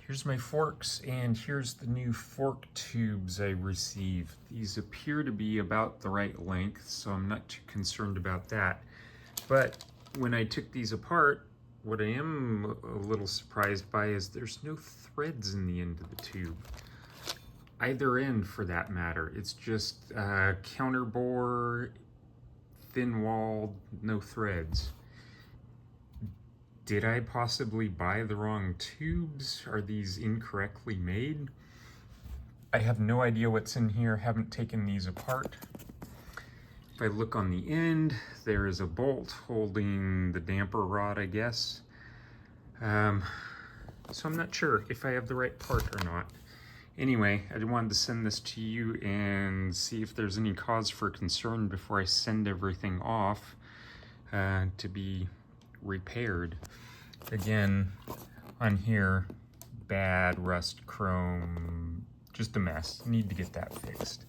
Here's my forks, and here's the new fork tubes I received. These appear to be about the right length, so I'm not too concerned about that. But when I took these apart, what I am a little surprised by is there's no threads in the end of the tube. Either end for that matter. It's just counterbore, thin-walled, no threads. Did I possibly buy the wrong tubes? Are these incorrectly made? I have no idea what's in here, haven't taken these apart. If I look on the end, there is a bolt holding the damper rod, I guess. So I'm not sure if I have the right part or not. Anyway, I wanted to send this to you and see if there's any cause for concern before I send everything off to be repaired. Again, on here, bad rust chrome, just a mess. Need to get that fixed.